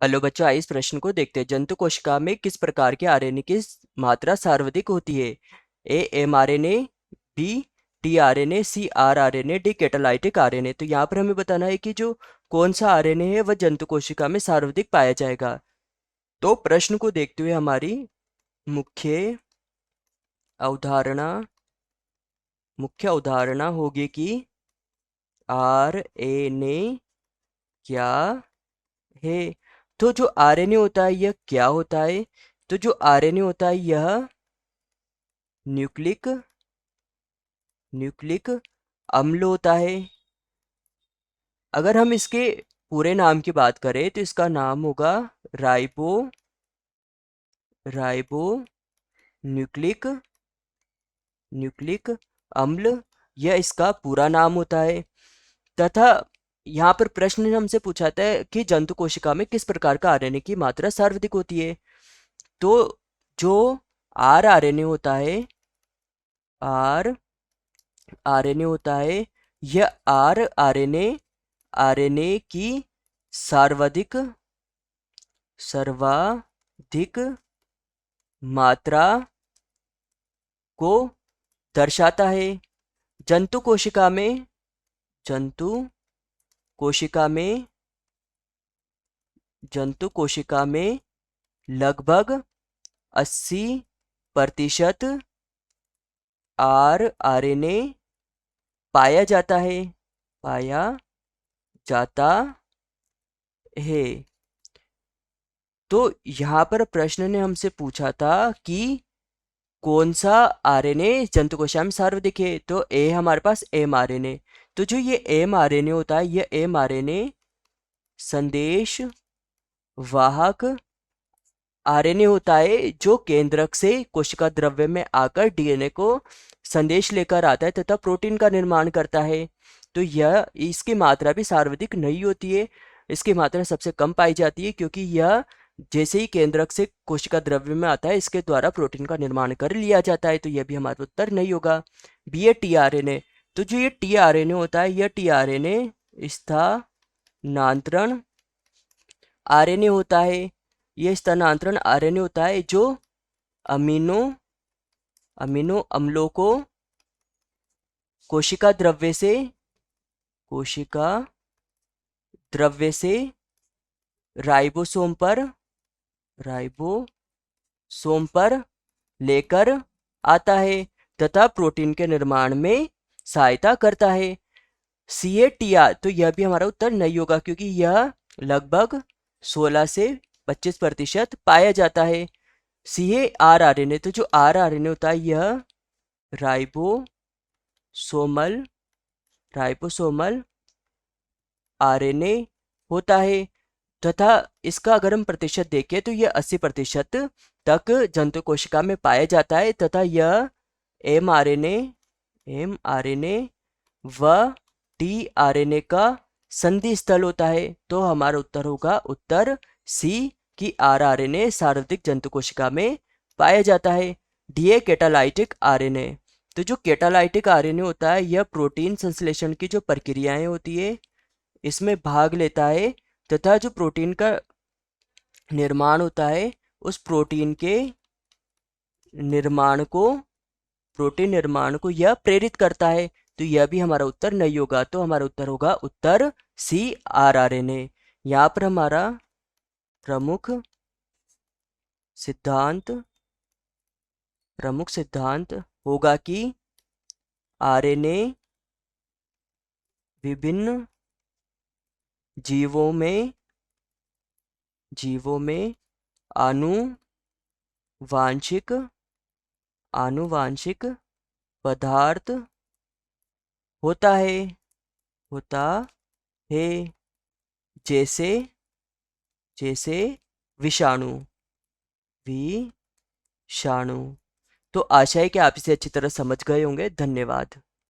Hello बच्चों, आइए इस प्रश्न को देखते हैं। जंतु कोशिका में किस प्रकार के आरएनए की मात्रा सर्वाधिक होती है? ए एमआरएनए, बी टीआरएनए, सी आरआरएनए, डी कैटालाइटिक आरएनए। तो यहाँ पर हमें बताना है कि जो कौन सा आरएनए है वह जंतु कोशिका में सर्वाधिक पाया जाएगा। तो प्रश्न को देखते हुए हमारी मुख्य अवधारणा होगी कि आरएनए क्या है। तो जो आरएनए होता है यह क्या होता है? तो जो आरएनए होता है यह न्यूक्लिक न्यूक्लिक अम्ल होता है। अगर हम इसके पूरे नाम की बात करें तो इसका नाम होगा राइबो राइबो न्यूक्लिक न्यूक्लिक अम्ल। यह इसका पूरा नाम होता है। तथा यहाँ पर प्रश्न हमसे पूछाता है कि जंतु कोशिका में किस प्रकार का आरएनए की मात्रा सर्वाधिक होती है। तो जो आरएनए होता है आर आरएनए होता है यह आरएनए की सर्वाधिक सर्वाधिक मात्रा को दर्शाता है। जंतु कोशिका में जंतु कोशिका में जंतु कोशिका में लगभग 80% आरएनए पाया जाता है। तो यहाँ पर प्रश्न ने हमसे पूछा था कि कौन सा आरएनए जंतु कोशिका में सर्वाधिक है। तो ए हमारे पास एम आरएनए। तो जो ये एम आरएनए होता है यह एम आरएनए संदेश वाहक आरएनए होता है जो केंद्रक से कोशिका द्रव्य में आकर डीएनए को संदेश लेकर आता है तथा प्रोटीन का निर्माण करता है। तो यह इसकी मात्रा भी सर्वाधिक नहीं होती है। इसकी मात्रा सबसे कम पाई जाती है क्योंकि यह जैसे ही केंद्रक से कोशिका द्रव्य में आता है इसके द्वारा प्रोटीन का निर्माण कर लिया जाता है। तो यह भी हमारा उत्तर नहीं होगा। बी है टीआरएनए। तो जो ये टीआरएनए होता है यह टीआरएनए स्थानांतरण आरएनए होता है। यह स्थानांतरण आरएनए होता है जो अमीनो अमीनो अम्लों को कोशिका द्रव्य से राइबोसोम पर लेकर आता है तथा प्रोटीन के निर्माण में सहायता करता है। CATR। तो यह भी हमारा उत्तर नहीं होगा क्योंकि यह लगभग 16 से 25% पाया जाता है। CARRNA। तो जो RRNA होता है यह राइबोसोमल आरएनए होता है तथा इसका अगर हम प्रतिशत देखें तो यह 80% तक जंतु कोशिका में पाया जाता है तथा यह mRNA व tRNA का संधि स्थल होता है। तो हमारा उत्तर होगा उत्तर सी कि RRNA सर्वाधिक जंतु कोशिका में पाया जाता है। D catalytic RNA. तो जो कैटालाइटिक आरएनए होता है यह प्रोटीन संश्लेषण की जो प्रक्रियाएं होती है इसमें भाग लेता है तथा जो प्रोटीन का निर्माण होता है उस प्रोटीन निर्माण को यह प्रेरित करता है। तो यह भी हमारा उत्तर नहीं होगा। तो हमारा उत्तर होगा उत्तर सी RRNA। यहाँ पर हमारा प्रमुख सिद्धांत होगा कि आरएनए विभिन्न जीवों में आनुवांशिक पदार्थ होता है जैसे विषाणु। तो आशा है कि आप इसे अच्छी तरह समझ गए होंगे। धन्यवाद।